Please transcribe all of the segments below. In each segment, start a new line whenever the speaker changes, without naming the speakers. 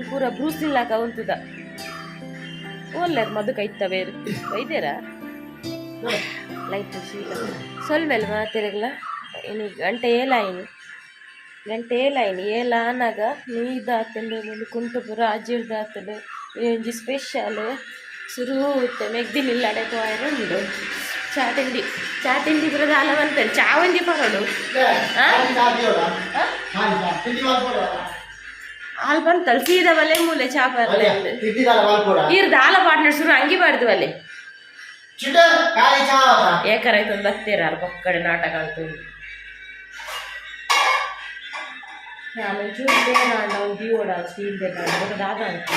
ಪೂರ ಬ್ರೂಸಿಲ್ಲಾಕ ಉಂಟುದ ಒಳ್ಳೆ ಮದು ಕೈತವೇರು ಕೈದೇರಾ ಲೈಟ್ ಶೀಲ ಸೊಲ್ಮೆಲ್ ಮಾತಿರಲ್ಲ ಇನ್ನು ಗಂಟೆ ಏಲಾಯಿನಿ ಏಲ ಅನ್ನಾಗ ನೀದಾತಂಡು ಮುಂದೆ ಕುಂಟುಪುರ ಅಜ್ಜಿಡ್ದಾತಂಡು ಒಂಜಿ ಸ್ಪೆಷಲ್ ಶುರು ಇತ್ತೆ ಮೆಗ್ದಿನಿಲ್ಲಡೆ ಉಂಡು ಚಾಟಿಂಡಿ ಪುರದ ಅಲ ಬಂತೇನೆ ಚಾ ಒಂಜಿ ಪರೋಡು ಹಾಲು ಬಂತಲ್ಲ ಸೀದಾ ಬಲೆ ಮೂಲೆ ಚಾಪರ್ಲೆ ಇರ್ದ ಹಾಲ ಪಾಟ್ನರ್ ಶುರು ಅಂಗಿ ಬಾರ್ದು ಬಲೆ ಏಕರಾಯ್ತು ಒಂದು ಹತ್ತಿರ ಪಕ್ಕಡೆ ನಾಟಕ ಆಯ್ತು ನಾನು ಚೂರು ಬೇಡ ಒಂದು ದಿಯೋಡ ಸ್ಟೀಲ್ ಬೇಕಾದ ದಾದ ಅಂತ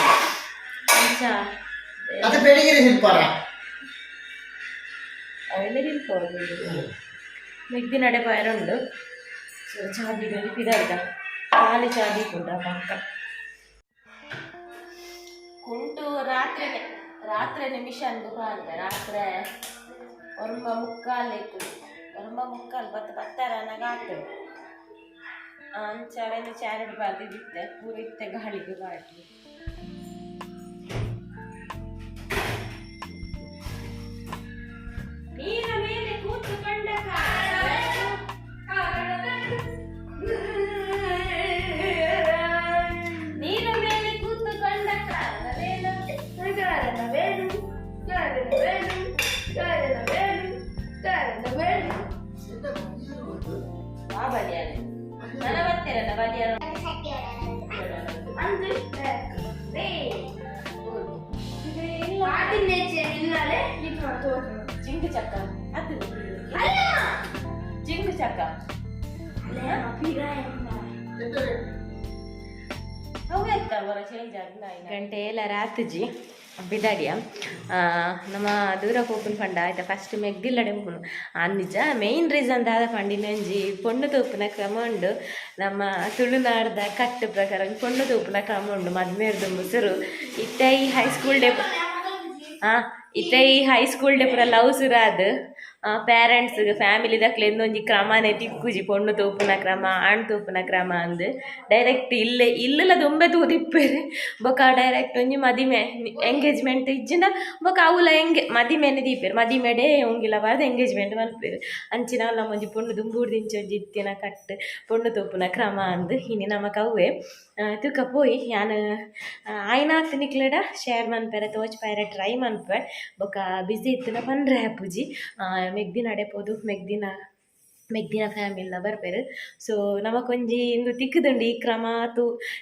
ಅವೆಲ್ಲ ನಿಲ್ಕೋದು ಮೆಗ್ದಿ ನಡೆ ಬಾಯರುಂಡು ಚಾದಿ ಪಿದಾರ್ದ ಖಾಲಿ ಚಾದಿ ಕೂಡ ಪಕ್ಕ ಕುಂಟು ರಾತ್ರಿ ಮಿಷನ್ಗೆ ಬಂದ ರಾತ್ರಿ ಒರ್ಮ ಮುಕ್ಕಾಲು ಬತ್ತಾರ ನಗಾಗ್ತದೆ ಅಂಚವೆಲ್ಲ ಚಾರಡಿ ಬರ್ದಿದ್ದೆ ಪೂರ ಇತ್ತೆ ಗಾಳಿಗೆ ಬಾಟ್ಲಿ ನೀರ ಮೇಲೆ ಕೂತುಕೊಂಡ ಜಿಂಗು ಚಕ್ಕ ಅದು ಜಿಂಗು ಚಕ್ಕ ಗಂಟೆ ಎಲ್ಲ ರಾತ್ರಿ ಬಿದಾಡಿಯ ನಮ್ಮ ದೂರ ಹೋಗ್ಕೊಂಡು ಪಂಡ ಆಯ್ತಾ ಫಸ್ಟ್ ಮೆಗ್ದಿಲ್ಲಡೆ ಹೋಗ್ನು ನಿಜ ಮೇಯ್ನ್ ರೀಸನ್ ದಾದ ಪಂಡಿನಂಜಿ ಪೊಣ್ಣು ತೂಪಿನ ಕ್ರಮ ಉಂಡು ನಮ್ಮ ತುಳುನಾಡ್ದ ಕಟ್ಟು ಪ್ರಕಾರ ಪೊಣ್ಣು ತೂಪಿನ ಕ್ರಮ ಉಂಡು ಮದ್ಮೇರ್ದು ಮುಸುರು ಇತ್ತ ಈ ಹೈಸ್ಕೂಲ್ ಡೇ ಪೂರ ಲವ್ ಸುರಾದ್ ಪೇರೆಂಟ್ಸ್ ಫ್ಯಾಮಿಲಿ ದಕ್ಲೆಂದು ಒಂಜಿ ಕ್ರಮನೆ ತಿಕ್ಕುಜಿ ಪೊಣ್ಣು ತೂಪುನ ಕ್ರಮ ಆಣ್ ತೂಪುನ ಕ್ರಮ ಅಂದ್ ಡೈರೆಕ್ಟ್ ಇಲ್ಲೆಲ್ಲ ದುಂಬೆ ತೂದಿಪ್ಪೇರು ಬೊಕ ಡೈರೆಕ್ಟ್ ಒಂಜಿ ಮದಿಮೆ ಎಂಗೇಜ್ಮೆಂಟ್ ಇಜ್ಜಿಂಡ ಬೊಕ ಅವಲ ಮದಿಮೆನೆ ದೀಪೇರು ಮದಿಮೆ ಡೇ ಒಂಗಿಲ್ಲ ಬಾರ್ದು ಎಂಗೇಜ್ಮೆಂಟ್ ಮಲ್ಪೇರು ಅಂಚಿನ ನಮ್ಮ ಒಂಜಿ ಪೊಣ್ಣು ದುಂಬೂರ್ದಿಂಚಿ ಒಂಜಿ ಇತ್ತಿನ ಕಟ್ ಪೊಣ್ಣು ತೂಪುನ ಕ್ರಮ ಅಂದ್ ಇನ್ನು ನಮಕ್ ಅವೇ ತುಕ ಪೋಯಿ ಯಾನು ಆಯ್ನಾತ್ ನಿಕ್ಲೆಡ ಶೇರ್ ಮನ್ಪೇರೆ ತೋಚ್ಪಾಯರೆ ಟ್ರೈ ಮನ್ಪೆ ಬೊಕ ಬಿಸಿ ಇತ್ತಿನ ಪಂಡ್ರೆ ಪೂಜಿ ಮೆಗ್ದಿನ ಅಡೆಪೋದು ಮೆಗ್ದಿನ ಫ್ಯಾಮಿಲಿನ ಬರ್ಪೇರು ಸೊ ನಮಕೊಂಜಿ ಇಂದು ತಿಕ್ಕುದುಂಡು ಈ ಕ್ರಮ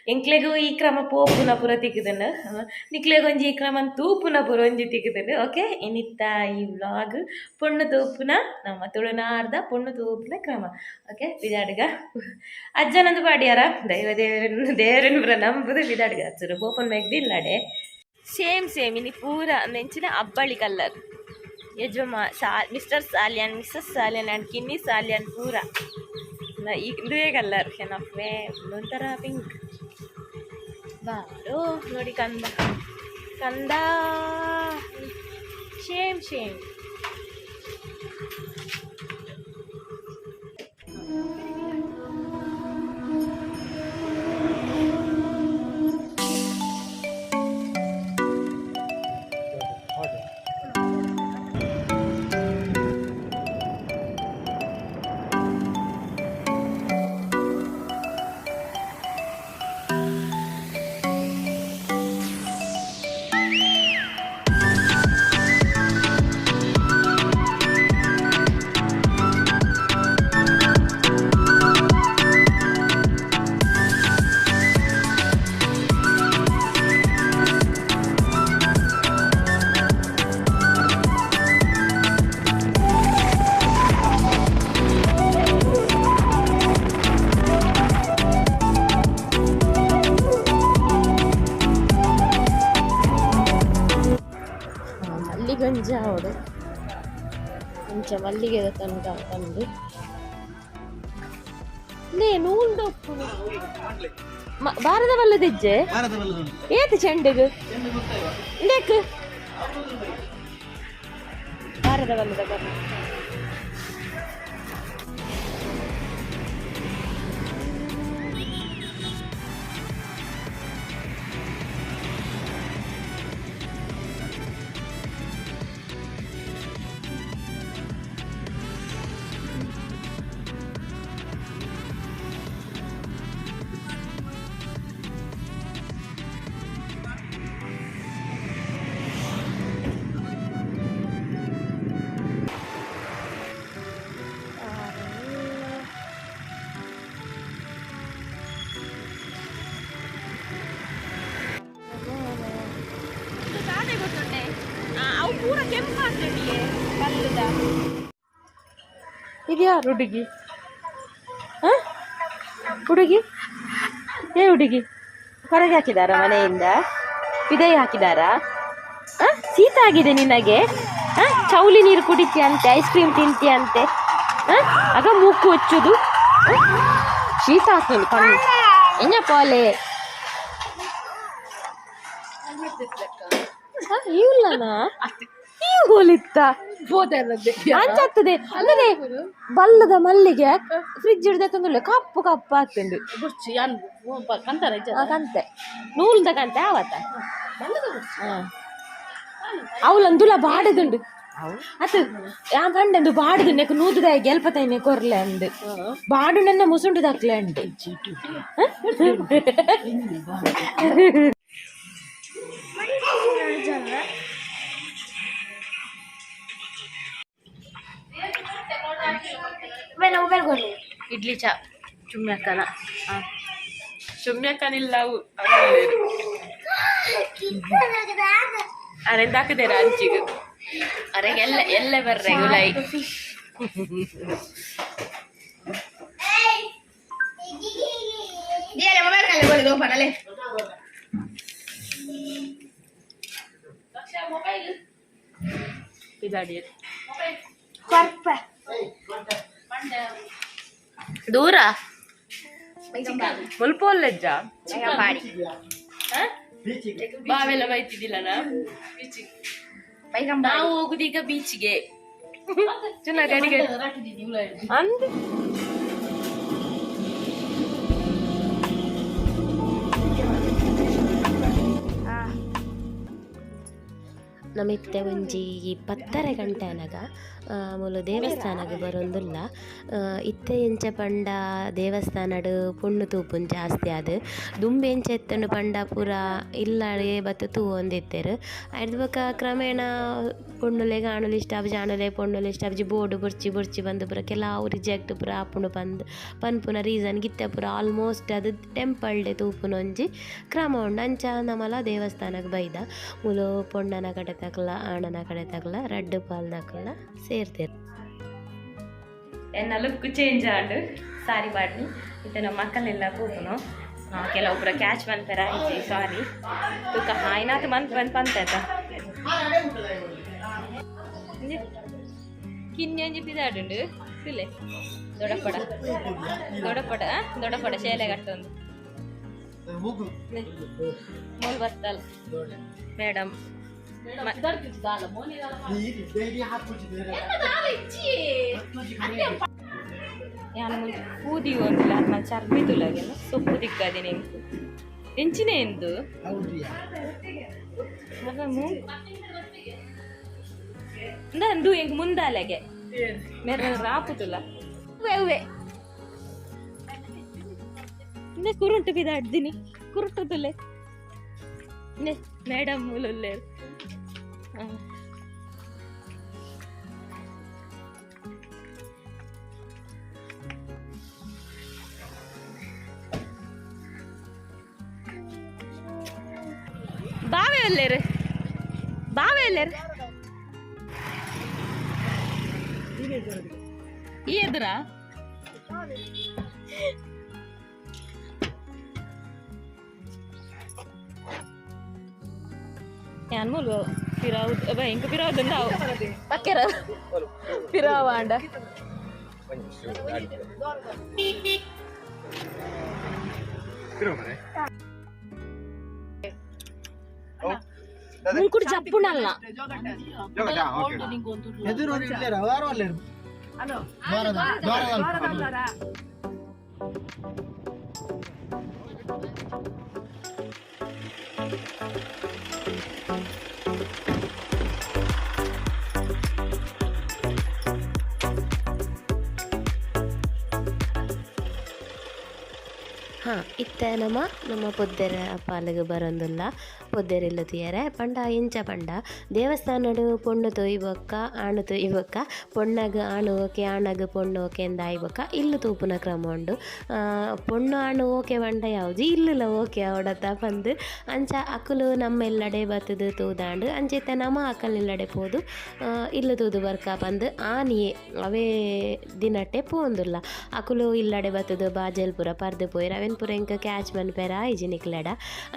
ಎಂಕ್ಲೆಗೂ ಈ ಕ್ರಮ ಪೋಪುನ ಪೂರ ತಿಕ್ಕುದುಂಡು ನಿಕ್ಲೆಗೊಂಜಿ ಈ ಕ್ರಮ ತೂಪುನ ಪೂರ ಒಂಜಿ ತಿಕ್ಕುದುಂಡು ಓಕೆ ಇನ್ನಿತ್ತ ಈ ವ್ಲಾಗ್ ಪೊಣ್ಣು ತೂಪುನ ನಮ್ಮ ತುಳುನಾಡ್ದ ಪೊಣ್ಣು ತೂಪುನ ಕ್ರಮ ಓಕೆ ಬಿದಾಡ್ಗ ಅಜ್ಜನಂದು ಪಾಡ್ಯಾರ ದೇವರನ್ನ ಪೂರ ನಂಬುದು ಬಿದಾಡ್ಗ ಹಚ್ಚರು ಪೋಪನ್ ಮೆಗ್ದಿಲ್ಲಡೆ ಸೇಮ್ ಇನಿ ಪೂರ ನೆಂಚಿನ ಅಬ್ಬಳಿ ಕಲ್ಲರ್ ಯಜಮಾ mister Salian missus Salian and ಕಿನ್ನಿ ಸಾಲಿಯನ್ ಪೂರ ಇದೇ ಕಲ್ಲರ್ ಏನಪ್ಪೇ ಒಂಥರ ಪಿಂಕ್ ಬಾರೋ ನೋಡಿ ಕಂದ ಸೇಮ್ ಗಂಜಿ ಅವಡು ಕೊಂಚ ಮಲ್ಲಿಗೆ ತನಕ ತಂದು ನೂಲ್ದು ಭಾರತ ಬಲ್ಲದಿಜ್ಜೆ ಏತು ಚೆಂಡಿಗೆ ಬೇಕು ಭಾರತ ಬಲ್ಲದ ಬರ ಇದ್ಯಾರು ಹುಡುಗಿ ಹುಡುಗಿ ಹುಡುಗಿ ಹೊರಗೆ ಹಾಕಿದಾರ ಮನೆಯಿಂದ ವಿದಯ ಹಾಕಿದಾರಾ ಶೀತ ಆಗಿದೆ ನಿನಗೆ ಚೌಲಿ ನೀರು ಕುಡಿತೀಯಂತೆ ಐಸ್ ಕ್ರೀಮ್ ತಿಂತೀಯಂತೆ ಆಗ ಮೂಗು ಹೊಚ್ಚುದು ಶೀತ ಆಗ್ತದೆ ಕಣ್ಣು ಎನ್ನ ಪೋಲೆ ಇಲ್ಲನಾ ಹೋಲಿತ್ತ ಅಂಚತ್ತದೆ ಅಂದ್ರೆ ಬಲ್ಲದ ಮಲ್ಲಿಗೆ ಫ್ರಿಜ್ ಹಿಡ್ದ ತಂದ್ರೆ ಕಪ್ಪು ಕಪ್ಪು ಆಗ್ತಂಡು ಕಂತೆ ನೂಲ್ದ ಕಂತೆ ಆವತ್ತ ಅವಳಂದುಲ ಬಾಡದುಂಡು ಅತ್ ಆ ಪಂಡಂದು ಬಾಡದು ನೆಕ್ ನೂದುದಾಯ ಗೆಲ್ಪತಾಯಿನೆ ಕೊರ್ಲೆ ಅಂದು ಬಾಡು ನನ್ನ ಮುಸುಂಡು ದಕ್ಲೆ ಅಂಡು ಇಡ್ಲಿ ಚಾ ಚುಮ್ಯಕ್ಕನ ಚುಮ್ಯಕ್ಕನಿಲ್ಲ ಅರೆಂದಾಕಿದ್ದೇರ ಅಂಚಿಗೆ ಅರೆಗೆಲ್ಲ ಎಲ್ಲ ಬರ್ರೆ ಗುಲಾಯಿ ದೂರ ಮುಲ್ಪೋಲ್ಲಜ್ಜ ಬಾವೆಲ್ಲ ಬೈತಿದ್ದಿಲ್ಲ ನಾವು ಹೋಗುದೀಗ ಬೀಚ್ಗೆ ಚೆನ್ನಾಗಿ ಅಂದ್ ನಮಿತ್ತೆ ಒಂಜಿ 10 ಗಂಟೆ ಅನಗ ಮೂಲು ದೇವಸ್ಥಾನಕ್ಕೆ ಬರೋದಿಲ್ಲ ಇತ್ತೆ ಎಂಚ ಪಂಡ ದೇವಸ್ಥಾನಡು ಪುಣ್ಣು ತೂಪುನ್ ಜಾಸ್ತಿ ಅದು ದುಂಬೆ ಎಂಚ ಎತ್ತಂಡು ಪಂಡ ಪೂರ ಇಲ್ಲಾಳೆ ಬತ್ತು ತೂ ಒಂದಿತ್ತೇರು ಅದ್ರ ಬಕ್ಕ ಕ್ರಮೇಣ ಪುಣ್ಣುಲೆ ಕಾಣಲು ಇಷ್ಟ ಅಬ್ಜಿ ಆಣಲೆ ಪುಣ್ಣುಲೆ ಇಷ್ಟ ಅಬ್ಜಿ ಬೋರ್ಡು ಬುರ್ಚಿ ಬಂದು ಪುರ ಕೆಲವು ರಿಜೆಕ್ಟ್ ಪುರ ಆಪುಂಡು ಪನ್ಪುನ ರೀಸನ್ ಗಿತ್ತೆ ಪುರ ಆಲ್ಮೋಸ್ಟ್ ಅದು ಟೆಂಪಲ್ ಡೇ ತೂಪುನ ಒಂಜಿ ಕ್ರಮ ಉಂಡು ಅಂಚ ನಮ್ಮಲ ದೇವಸ್ಥಾನಕ್ಕೆ ಬೈದ ಮೂಲು ಪೊಣ್ಣನ ಕಡೆ ತಕಲ ಆಣನ ಕಡೆ ತಕಲ ರಡ್ಡು ಪಾಲ್ ತಕಲ ಸೇರ್ತೀರಿ ಎನ್ನ ಲುಕ್ ಚೇಂಜ್ ಆಂಡು ಸಾರಿ ಬಾಡ್ನಿ ಇತ್ತೆ ನಮ್ಮ ಮಕ್ಕಳೆಲ್ಲ ಕೂಪುನು ಕೆಲವೊಬ್ಬರ ಕ್ಯಾಚ್ ಬಂತಾರ ಆಯ್ತು ಸಾರಿ ತುಕ ಆಯ್ನಾತು ಬಂದು ಪಂತಾಯ್ತ ಕಿನ್ನೆಂಜಿ ಪಿದಾಡುಂಡು ಸಿಲೆ ದೊಡ್ಡಪಡ ಶೇಲೆ ಕಟ್ಟೊಂದು ಮೂಲ್ ಬತ್ತಲ್ ಮೇಡಮ್ ಕೂದಿ ಒಂದಿಲ್ಲ ನಾನು ಚರ್ಬಿ ತುಲಾಗೆಲ್ಲ ಸೊಪ್ಪು ದಿಕ್ಕದೆ ನಿಂಕು ಎಂಚಿನೇ ಎಂದು ನಂದು ಹೆಂಗ್ ಮುಂದಾಲೆಗೆ ಮೇರೆ ರಾಪುತುಲ ಉವೆ ಇನ್ನೇ ಕುರುಂಟು ಬಿದಾಡ್ದಿನಿ ಕುರುಟು ತುಲೆ ಮೇಡಮ್ ಮೂಲೇ ಬಾವೆ ಅಲ್ಲೇರು ಈ ಎದುರ ಅನ್ಮೂಲು Piraud, apa yang piraud dan tahu? Pakai lah. Piraud anda.
Piraud mana? Oh,
Mungkur Japun alla.
Joga, oke.
Edu road illera, varu alleru. Ano? Dwara.
ಇತ್ತೆ ನಮ್ಮ ಪೊದ್ದೆರ ಪಾಲಿಗೆ ಬರೋದಿಲ್ಲ ಪೊದ್ದೆರಿಲ್ಲ ತುಯ್ಯರೆ ಪಂಡ ಎಂಚ ಪಂಡ ದೇವಸ್ಥಾನಡು ಪೊಣ್ಣು ತೊಯ್ಬೊಕ್ಕ ಆಣು ತೊಯ್ಬೊಕ್ಕ ಪೊಣ್ಣಗ ಆಣು ಓಕೆ ಆಣಗ ಪೊಣ್ಣು ಓಕೆ ಎಂದ ಆಯ್ಬೊಕ್ಕ ಇಲ್ಲು ತೂಪುನ ಕ್ರಮ ಉಂಡು ಪೊಣ್ಣು ಆಣು ಓಕೆ ಪಂಡ ಯಾವುದು ಇಲ್ಲುಲ ಓಕೆ ಅವಡತ್ತ ಬಂದು ಅಂಚ ಅಕುಲು ನಮ್ಮೆಲ್ಲಡೆ ಬತ್ತದು ತೂದಾಂಡು ಅಂಚೆತ್ತೆ ನಮ್ಮ ಅಕಲ್ನಿಲ್ಲಡೆ ಪೋದು ಇಲ್ಲು ತೂದು ಬರ್ಕ ಬಂದು ಆನಿಯೇ ಅವೇ ದಿನಟ್ಟೆ ಪೋಂದುಲ್ಲ ಅಕುಲು ಇಲ್ಲಡೆ ಬತ್ತದು ಬಾಜಲ್ಪುರ ಪರ್ದು ಪೋಯ್ರ ಅವೆನ್ ಪುರ ಇಂಕ ಕ್ಯಾಚ್ ಮನ್ಪೆರ ಐಜಿನಿಕ್ಲೆಡ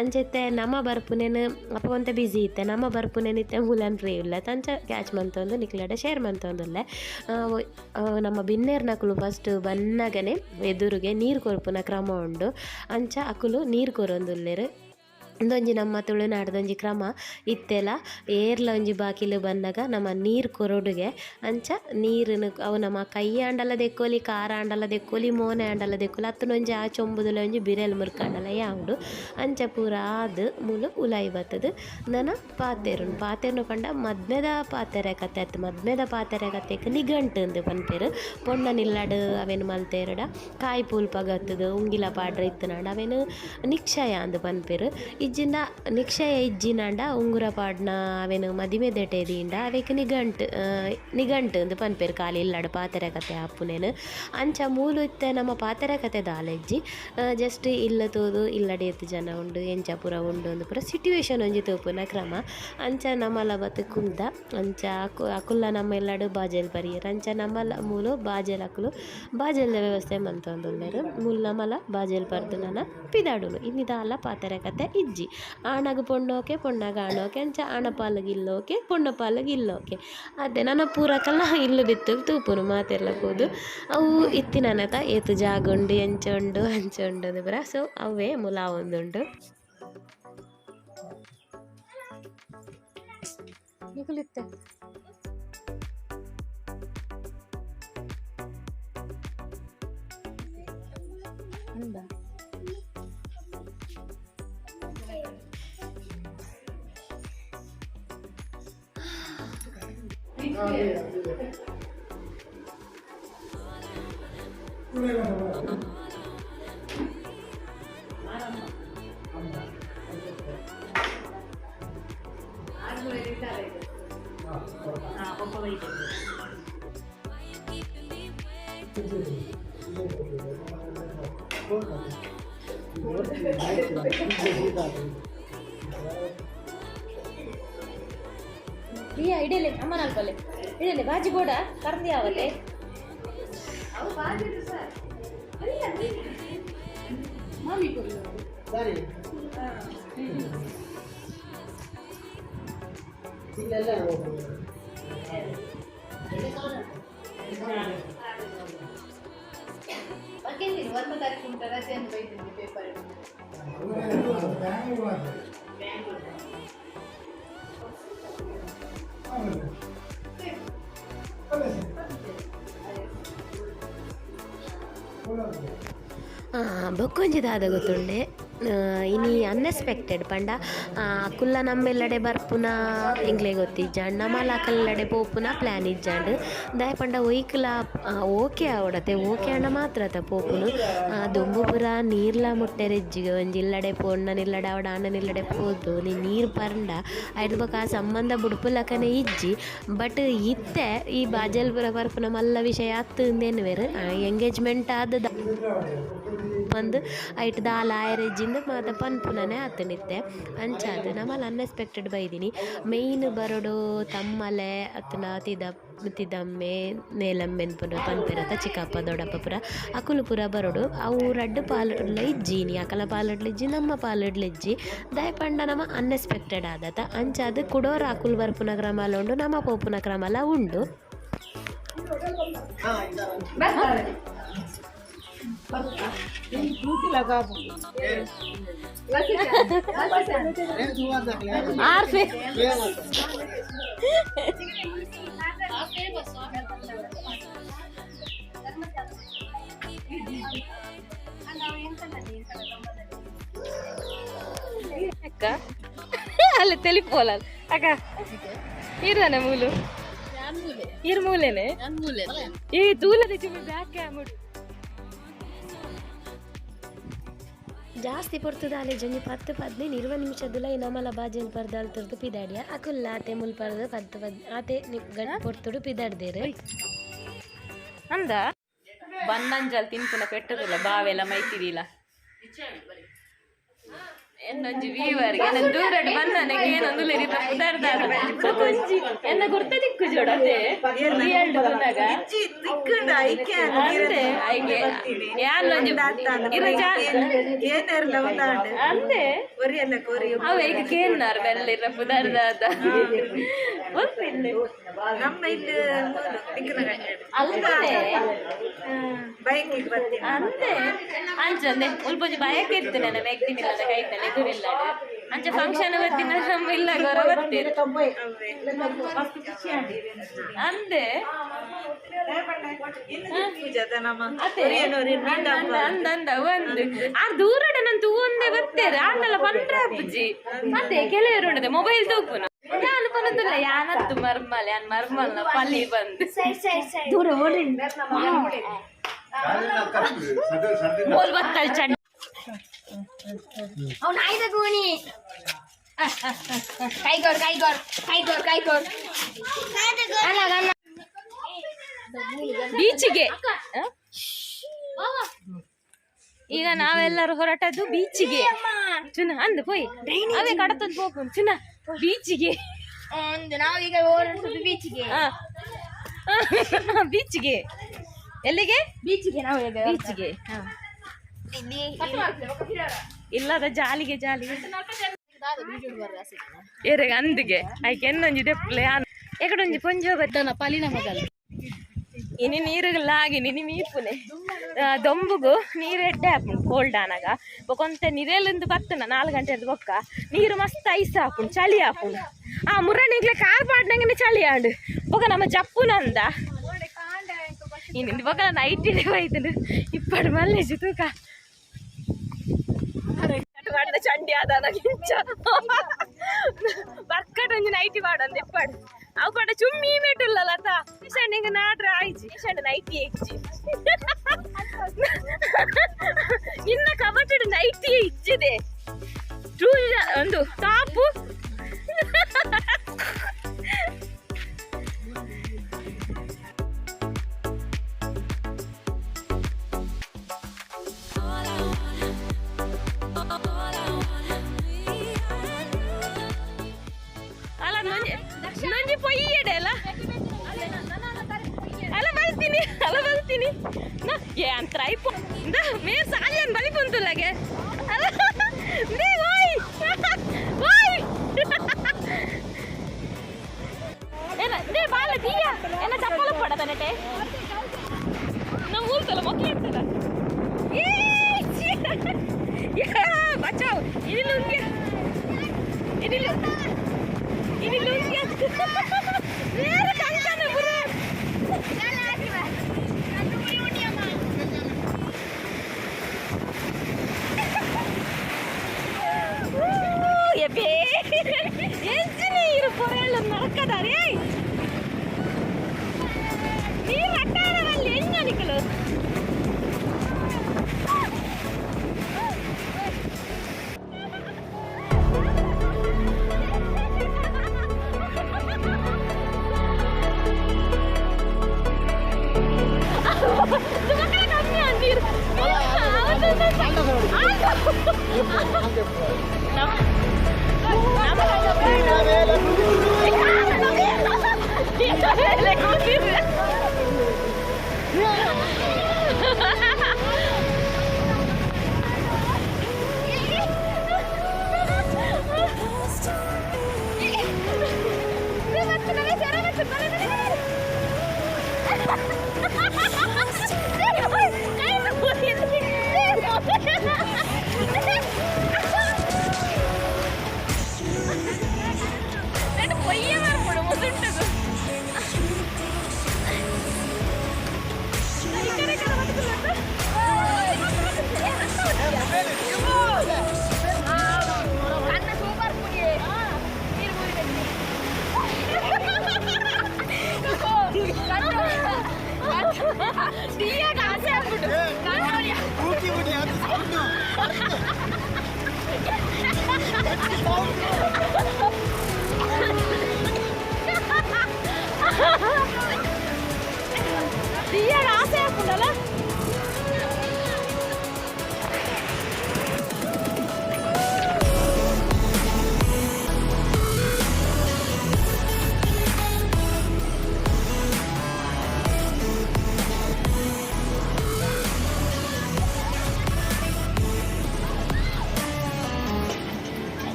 ಅಂಚೆತ್ತೆ ನಮ್ಮ ಬರ್ಪುನೇನು ಅಪ್ಪ ಒಂತ ಬಿಸಿ ಇತ್ತೆ ನಮ್ಮ ಬರ್ಪುನೇನಿತ್ತೆ ಮುಲನ್ ಫ್ರೀ ಇಲ್ಲ ತಂಚ ಕ್ಯಾಚ್ ಮಂತೊಂದು ನಿಕ್ಲೆಡ ಶೇರ್ ಮಂತೊಂದುಲ್ಲೆ ನಮ್ಮ ಬಿನ್ನೇರ್ ನಕುಲು ಫಸ್ಟ್ ಬನ್ನಗನೆ ಎದುರುಗೆ ನೀರು ಕೊರ್ಪುನ ಕ್ರಮ ಉಂಡು ಅಂಚ ಅಕುಲು ನೀರು ಕೊರೊಂದುಲ್ಲೆರು ಒಂದೊಂಜಿ ನಮ್ಮ ತುಳುನಾಡ್ದೊಂಜಿ ಕ್ರಮ ಇತ್ತೆಲ ಏರ್ಲ ಒಂಜಿ ಬಾಕಿಲು ಬಂದಾಗ ನಮ್ಮ ನೀರು ಕೊರೊಡುಗೆ ಅಂಚ ನೀರನ್ನು ಅವು ನಮ್ಮ ಕೈ ಆಂಡಲ ದೆಕ್ಕೋಲಿ ಕಾರ ಆಂಡಲ ದೆಕ್ಕೋಲಿ ಮೋನೆ ಆಂಡಲ ದೆಕ್ಕೋಲಿ ಅತ್ತನೊಂಜಿ ಆ ಚೊಂಬುದಲ ಒಂಜಿ ಬಿರೆಲ್ ಮುರ್ಕಂಡಲ ಯಾವುದು ಅಂಚ ಪೂರ ಆದು ಮುಲು ಉಲಾಯಿ ಬತ್ತದು ನನ್ನ ಪಾತೆರ್ನು ಪಂಡ ಮದ್ಮೆದ ಪಾತೆರೆ ಕತೆ ಅತ್ತು ಮದ್ಮೆದ ಪಾತೆರೆ ಕತೆಗೆ ನಿಘಂಟು ಪನ್ಪೇರು ಪೊಣ್ಣ ನಿಲ್ಲಡು ಅವೇನು ಮಲ್ತೇರಡ ಕಾಯಿ ಪೂಲ್ಪಗತ್ತದು ಉಂಗಿಲ ಪಾಡ್ರ ಇತ್ತನಾಡ ಅವೇನು ನಿಕ್ಷಯ ಅಂದು ಪನ್ಪೇರು ಇಜ್ಜಿಂದ ನಿಕ್ಷಯ ಇಜ್ಜಿನಾಂಡ ಉಂಗುರ ಪಾಡ್ನ ಅವೇನು ಮದಿಮೆ ದೆಟೆದಿಂಡ ಅವೇಕ್ ನಿಘಂಟು ಅಂದು ಪನ್ಪೇರು ಕಾಲಿ ಇಲ್ಲಡು ಪಾತೆರೆ ಕತೆ ಆಪುನೇನು ಅಂಚ ಮೂಲು ಇತ್ತೆ ನಮ್ಮ ಪಾತೆರೆ ಕತೆ ದಾಲೆಜ್ಜಿ ಜಸ್ಟ್ ಇಲ್ಲ ತೋದು ಇಲ್ಲಡೆ ಎತ್ತು ಜನ ಉಂಡು ಎಂಚ ಪುರ ಉಂಡು ಒಂದು ಪುರ ಸಿಟ್ಯುವೇಶನ್ ಒಂಜಿ ತೋಪುನ ಕ್ರಮ ಅಂಚ ನಮ್ಮಲ ಬತ್ತು ಕುಂದ ಅಂಚ ಅಕುಲ್ಲ ನಮ್ಮ ಎಲ್ಲಡು ಬಾಜೆಲ್ ಪರಿಯರು ಅಂಚ ನಮ್ಮಲ ಮೂಲು ಬಾಜೆಲ್ ಅಕುಲು ಬಾಜೆಲ್ದ ವ್ಯವಸ್ಥೆ ಮಂತೊಂದುಲ್ಲೆರು ಮೂಲು ನಮ್ಮಲ ಬಾಜೆಲ್ ಪರ್ದು ನನ್ನ ಪಿದಾಡುನು ಇನ್ನಿದಾಲ ಪಾತೆರೆ ಕತೆ ಇಜ್ಜಿ ಆಣಗ ಪೊಣ್ಣೋಕೆ ಪೊಣ್ಣಗ ಆಣೋಕೆ ಅಂಚ ಆಣ ಪಾಲಗೆ ಇಲ್ಲೋಕೆ ಪೊಣ್ಣ ಪಾಲಗೆ ಇಲ್ಲೋಕೆ ಅದೇ ನನ್ನ ಪೂರಕಲ್ಲ ಇಲ್ಲು ಬಿತ್ತು ತೂಪುನು ಮಾತೆರ್ಲಕೋದು ಅವು ಇತ್ತಿನನತ ಏತು ಜಾಗುಂಡು ಎಂಚುಂಡು ಅಂಚುಂಡು ಅಂದು ಬರ ಸೊ ಅವೇ ಮುಲಾ ಒಂದುಂಡು ನಿಗುಲಿತ್ತೆ ಅಂದ iya idele amma nalpale idele baji boda karndi avate avu baji du sir ariya mami kollu sari illella bakeli varma tarikku untara sen baytindi paper ಬೊಕ್ಕೊಂಜಿ ದಾದ ಗೊತ್ತುಂಡೆ ಇನಿ ಅನ್ಎಕ್ಸ್ಪೆಕ್ಟೆಡ್ ಪಂಡ ಕುಲ್ಲ ನಮ್ಮೆಲ್ಲಡೆ ಬರ್ಪುನ ಎಂಗ್ಲೆ ಗೊತ್ತಿಜ್ಜಾಂಡ್ ನಮ್ಮಲ ಅಕಲ್ಲಡೆ ಪೋಪುನ ಪ್ಲ್ಯಾನ್ ಇಜ್ಜಾಂಡ್ ದಾಯ ಪಂಡ ಒಯ್ಕಲ ಓಕೆ ಆವಡತೆ ಓಕೆ ಅಂಡ ಮಾತ್ರ ಪೋಪುನು ದೊಂಬು ಪುರ ನೀರ್ಲ ಮುಟ್ಟೆರೆಜ್ಜಿಗೆ ಒಂಜಿ ಇಲ್ಲಡೆ ಪೊಣ್ಣ ನಿಲ್ಲಡೆ ಅವಡ ಅಣ್ಣ ನಿಲ್ಲಡೆ ಪೋದು ನೀರು ಪಂಡ ಐದು ಬೊಕ ಆ ಸಂಬಂಧ ಬುಡ್ಪುಲಕನೆ ಇಜ್ಜಿ ಬಟ್ ಇತ್ತೆ ಈ ಬಾಜಲ್ಪುರ ಬರ್ಪುನ ಮಲ್ಲ ವಿಷಯ ಅತ್ತಂದೇನು ಬೇರೆ ಎಂಗೇಜ್ಮೆಂಟ್ ಆದ ಬಂದು ಐಟ್ ದಾಲ ಆಯರೆಜ್ಜಿಂದ ಮಾತ ಪನ್ಪುನನೆ ಆತನಿತ್ತೆ ಅಂಚಾದ ನಮ್ಮಲ್ಲಿ ಅನ್ಎಕ್ಸ್ಪೆಕ್ಟೆಡ್ ಬೈದಿನಿ ಮೇಯ್ನ್ ಬರೋಡು ತಮ್ಮಲೆ ಅತನ ತಿದಮ್ಮೆ ನೇಲಮ್ಮೆನ್ ಪುರ ಪನ್ಪೆರತ ಚಿಕ್ಕಪ್ಪ ದೊಡ್ಡಪ್ಪ ಪುರ ಅಕುಲು ಪುರ ಬರೋಡು ಅವು ರಡ್ಡು ಪಾಲಡ್ಲ ಇಜ್ಜಿನಿ ಅಕಲ ಪಾಲಡ್ಲಿಜ್ಜಿ ನಮ್ಮ ಪಾಲಡ್ಲಿಜ್ಜಿ ದಯಪಂಡ ನಮ್ಮ ಅನ್ಎಕ್ಸ್ಪೆಕ್ಟೆಡ್ ಆದತ ಅಂಚಾದ ಕುಡೋರ ಅಕುಲು ಬರ್ಪುನ ಕ್ರಮಲ ಉಂಡು ನಮ್ಮ ಪೋಪುನ ಕ್ರಮಲ ಉಂಡು
ಅಕ್ಕ ಅಲ್ಲ ತೆಲಿಪೋಲ ಅಕ್ಕ ಇರ್ದಾನೆ ಮೂಲು ಇರ್ ಮೂಲೆನೆ ಈ ತೂಲದ ಚುಮ್ಮಿ ಬ್ಯಾಕ್ ಮುಡು
ಜಾಸ್ತಿ ಪೊರ್ತುದಾಲೆ ಜೊಂಜಿ 10-15 ನಿಮಿಷದುಲ ಈ ನಮಲ ಬಾಜೆನ್ ಪರ್ದಾಲ್ ತುರ್ದು ಪಿದಾಡಿಯ ಅಕುಲ್ಲ ಆತೆ ಮುಲ್ ಪರ್ದು 10 ಆತೆ ಗಂಟು ಪೊರ್ತುಡು ಪಿದಾಡ್ದೇರು
ಅಂದ ಬನ್ನಂಜಲ್ ತಿನ್ಪುನ ಪೆಟ್ಟದಿಲ್ಲ ಬಾವೆಲ್ಲ ಮೈತಿರಿಲ್ಲ എന്നൊഞ്ചു വീവർക്ക് എന്നെ ദൂരോട്ട് വന്നനക്ക് ಏನೊಂದು ಲೆರಿತ ಪುದರ್ದಾದ ಒಂಜಿ ಎನ್ನ ಗುರ್ತ ದಿಕ್ಕು ಜೋಡತೆ ಏಳ್ಡು ಬಂದಾಗ ಅಂದೆ ಐಗೆ ಯಾನೊಂಜು ಇರ
ಏನೆರ್ಲ ಉಂದಾಂಡ್
ಅಂದೆ
ಕೊರಿಯಲ್ಲ ಕೊರಿ
ಅವ ಈಗ ಕೇನ್ನಾರ್ ಬೆಲ್ಲಿರ ಪುದರ್ದಾದ ಗೊತ್ತಿಲ್ಲ
ನಮ್ಮ ಇಲ್ಲಿ
ಅಲ್ಲದೆ
ಬೈಕಿಗೆ ಬರ್ತೀನಿ
ಅಂದೆ ಅಂಚಂದೆ ಉಲ್ಪೊಂಜಿ ಬಯಕೆ ಇರ್ತೇನೆ ನನ್ನ ವ್ಯಕ್ತಿ ಮಿಲ್ಲದ ಕೈತಲ್ಲ ಎದುರಿಲ್ಲ ಅಂಚ ಫಂಕ್ಷನ್ ಬರ್ತೀನಿ ನಮ್ಮ ಇಲ್ಲ ಗೊರ ಬರ್ತೀರಿ ಅಂದೆ ಅಂದ ಒಂದು ಆ ದೂರಡ ನಂತು ಒಂದೇ ಬರ್ತೇರೆ ಆನೆಲ್ಲ ಪಂಡ್ರ ಅಪ್ಪಜಿ ಮತ್ತೆ ಕೆಲವರು ಉಂಟದೆ ಮೊಬೈಲ್ ತೂಪುನು ನಾನು ಬಂದಿಲ್ಲ ಯಾನತ್ತು ಮರ್ಮಲ್ ಯಾನ್ ಮರ್ಮಲ್ನ ಪಲ್ಲಿ ಬಂದು ದೂರ ಓಡಿ ಮೋಲ್ ಬತ್ತಲ್ ಚಂಡ
ಅವ್ನು ಆಯ್ದ ಗೋಣಿ ಕೈಗೋರ್ ಕೈಗೋರ್ ಕೈಗೋರ್ ಕೈಗೋರ್
ಬೀಚಿಗೆ ಈಗ ನಾವೆಲ್ಲರೂ ಹೊರಟದ್ದು ಬೀಚಿಗೆ ಚುನ ಅಂದು ಪೋಯ್ ಅವೇ ಕಡತದ್ ಹೋಗು ಚುನ ಬೀಚಿಗೆ
ಒಂದು ನಾವೀಗ ಓಡಾಡ್ಸೋದು ಬೀಚಿಗೆ
ಬೀಚಿಗೆ ಎಲ್ಲಿಗೆ
ಬೀಚಿಗೆ ನಾವು ಈಗ
ಬೀಚಿಗೆ ಇಲ್ಲದ ಜಾಲಿಗೆ ಜಾಲಿಗೆ ಏರೆಗ ಅಂದಿಗೆ ಆಯ್ಕೆ ಎನ್ನೊಂಜಿ ದೆಪ್ಲೆ ಎಕಡೊಂಜಿ ಪೊಂಜೋ ಬತ್ತನ ಪಲಿನ ಮೊದಲು ಇನಿ ನೀರುಲಾಗಿ ನಿನಿ ಮೀರ್ಪುನೆ ದೊಂಬುಗು ನೀರು ಎಡ್ಡೆ ಹಾಪುಂಡು ಕೋಲ್ಡ್ ಆನಾಗ ಬೊಕೊಂತೆ ನೀರೆಲ್ಲಿಂದು ಬತ್ತನ 4 ಗಂಟೆ ಬೊಕ್ಕ ನೀರು ಮಸ್ತ್ ಐಸ್ ಹಾಪುಂಡು ಚಳಿ ಹಾಪುಂಡು ಆ ಮುರಣಿಗ್ಲೆ ಕಾಲ್ ಪಾಡ್ನಂಗೆ ಚಳಿ ಆಂಡು ಬೊಕ ನಮ್ಮ ಜಪ್ಪುನಂದ ಇನ್ನು ಬೊಕ ನೈಟಿಗೆ ಹೋಯ್ತು ಇಪ್ಪಡು ಮಲ್ಲೇಜು ತೂಕ ಮಾಡ್ದ ಚಂಡಿ ಆದ ಕಿಂಚ ಬರ್ಕಟ್ ನೈಟಿ ಮಾಡಂದ ಇಪ್ಪಡು ಅವು ಪಡ ಚುಮ್ಮಿ ಮೇಟುಲ್ಲಲ್ಲ ಶಂಡಿಂಗ ನಾಡ್ರ ಆಯ್ಚಿ ಶಂಡ ನೈಟಿ ಇಚ್ಚಿ ಇನ್ನ ಕಬಟಡ್ ನೈಟಿ ಇಚ್ಚಿದೆ ಒಂದು ಟಾಪು ನಂಜಿ ಪೊಯ್ಯಡೆ ಅಲ್ಲ ಅಲ್ಲ ಬರ್ತೀನಿ ಏ ಅಂತ ಐಪೋ ಮೇ ಸಾಲಿಯನ್ ಬಲಿ ಬಂತುಲ್ಲಗೆ ಅಲ್ಲ ನೀ ಓಯ್ ಓಯ್ ಏನ ನೇ ಬಾಲ ದಿಯಾ ಏನ ಚಪ್ಪಲ ಪಡದ ನೆಟೆ ನಾವು ಊರ್ತಲ್ಲ ಮಕ್ಕಳು ಇರ್ತಲ್ಲ ಏ ಯಾ ಬಚಾವ್ ಇದು ಲುಂಗಿ ಇದು ಲುಂಗಿ ಬೇರೆ ಕಂಕನ ಬುರ ನೀರು ಪೊರೆಲ್ಲ ನರಕದಾರೆ ನೀರು ಅಟ್ಟಾಡವಲ್ಲಿ ಹೆಂಗನಿಕಲು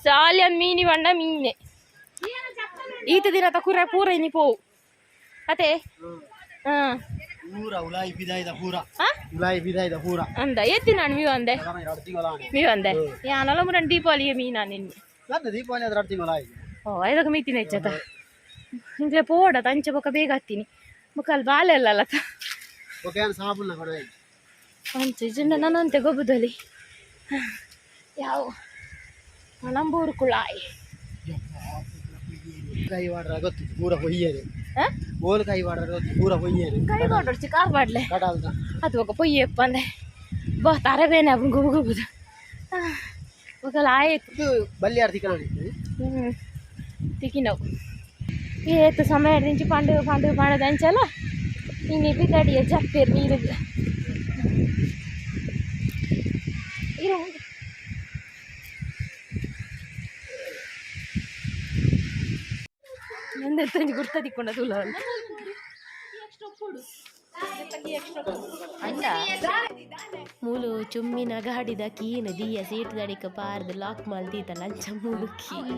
ಸಾಲ್ಯನ್ ಮೀನಿ ಬಣ್ಣ ಮೀನೆ ಈತ ದಿನ ತಕುರ ಪೂರ ಇನಿ ಪೋವು ಅತೆ
pura ulai bidai da pura ulai bidai da pura
anda etti nan mi wande yanala muran deepavaliye meena ninni
nadda deepavali adra arti ulai
oh aidaka meetina ichata ingle poda tanche boka bega attini mukal bale allalata
okan sabunna kodai
anche jinna nanante gobudali ಯಾವ ಮಣಂಬೂರು ಕುಳಾಯಿ
ಕೈ ವಾಡ್ರ ಗೊತ್ತಿತ್ತು ಪೂರ ಹೊಯ್ಯರು
ಹ?
ಓಲ್ ಕೈ ವಾಡ್ರ ಗೊತ್ತು ಪೂರ ಹೊಯ್ಯರು
ಕೈ ಕೊಟ್ಟರು ಕಾರ್ ಬಾಡ್ಲೆ
ಕಡಲ್ದ
ಅದು ఒక పొయ్యప్ప ಅಂದೆ ಬಾ ತರಬೇನೆ ಅಪ್ಪ ಗೊಬ್ಬುದು ఒకలా ಆಯ್ತು
ಇದು ಬಲ್ಲಿಯಾರ್ ತಿಕ್ಕ ನೋಡಿದ್ದು
తికినవు ఏత సమయం నుంచి పండుగ పండదంచాలా ఇన్ని బిగడి చెప్పారు మీరు ಎಂದೆಂತ ಗುರ್ತದಿಕ್ಕೊಂಡ ತುಲ
ಮೂಲು ಚುಮ್ಮಿನ ಗಾಡಿದ ಕೀನ ದಿಯ ಸೀಟ್ ದಡಿಕ ಪಾರ್ದು ಲಾಕ್ ಮಲ್ದೀತ ಲಂಚ ಮೂಲು ಕೀಜಿ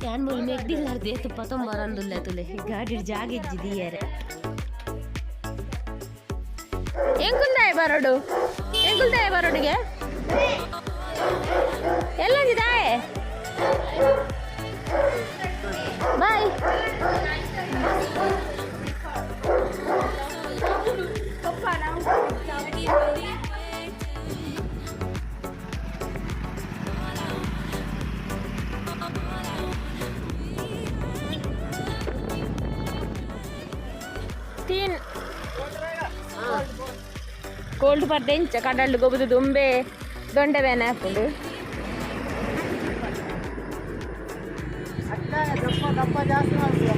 ಯಾನ್ ಮೂಲು ಮೆಗ್ದಿಲ್ಲಾರ್ದು ಏತು ಪತೊಂಬರಂದುಲ್ಲ ತುಲೆ ಗಾಡಿ ಜಾಗಿಜ್ಜಿ ದಿಯರೆ
ಎಂಕುಲ್ದಾಯ ಬರೋಡಿಗೆ ಎಲ್ಲಂದಿದಾಯೆ ಬಾಯ್ तीन ಕೋಲ್ಡ್ ಪಡ್ಡೆ ಇಂಚ ಕಡಲ್ಡು ಗೊಬ್ಬದು ದುಂಬೆ ದೊಂಡೆ ಬೇನೆ ಹಾಕೊಂಡು
ದಪ್ಪ ಜಾಸ್ತಿ ಮಾಡ್ತೀವಿ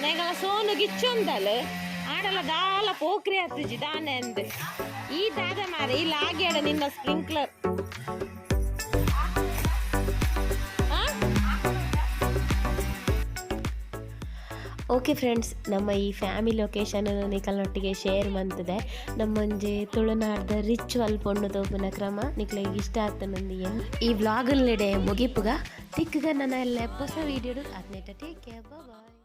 ನೆಗಲ ಸೋನು ಗಿಚ್ಚೊಂದಲು ಆಡಲ ದಾಲ ಪೋಕ್ರಿ ಹತ್ತಿಜಿ ದಾನೆ ಅಂದ್ ಈ ದಾದ ಮಾರೆ ಇಲ್ಲ ಆಗ್ಯಾಡ ನಿನ್ನ ಸ್ಪ್ರಿಂಕ್ಲರ್
ಓಕೆ ಫ್ರೆಂಡ್ಸ್, ನಮ್ಮ ಈ ಫ್ಯಾಮಿಲಿ ಲೊಕೇಶನನ್ನು ನಿಕಲ್ನೊಟ್ಟಿಗೆ ಶೇರ್ ಮಾಡ್ತದೆ. ನಮ್ಮೊಂಜಿ ತುಳುನಾಡ್ದ ರಿಚುವಲ್ ಪೊಣ್ಣು ತೋಪುನ ಕ್ರಮ ನಿಕ್ಲಿಗೆ ಇಷ್ಟ ಆಗ್ತಾನೊಂದು ಈ ವ್ಲಾಗಲ್ನೆಡೆ ಮುಗಿಪುಗ ತಿಕ್ಕಗ ನನ್ನ ಎಲ್ಲ ಹೊಸ ವೀಡಿಯೋಡು ಅದನ್ನೇಟ ಟೇಕ್ ಕೇರ್ ಬಾಯ್.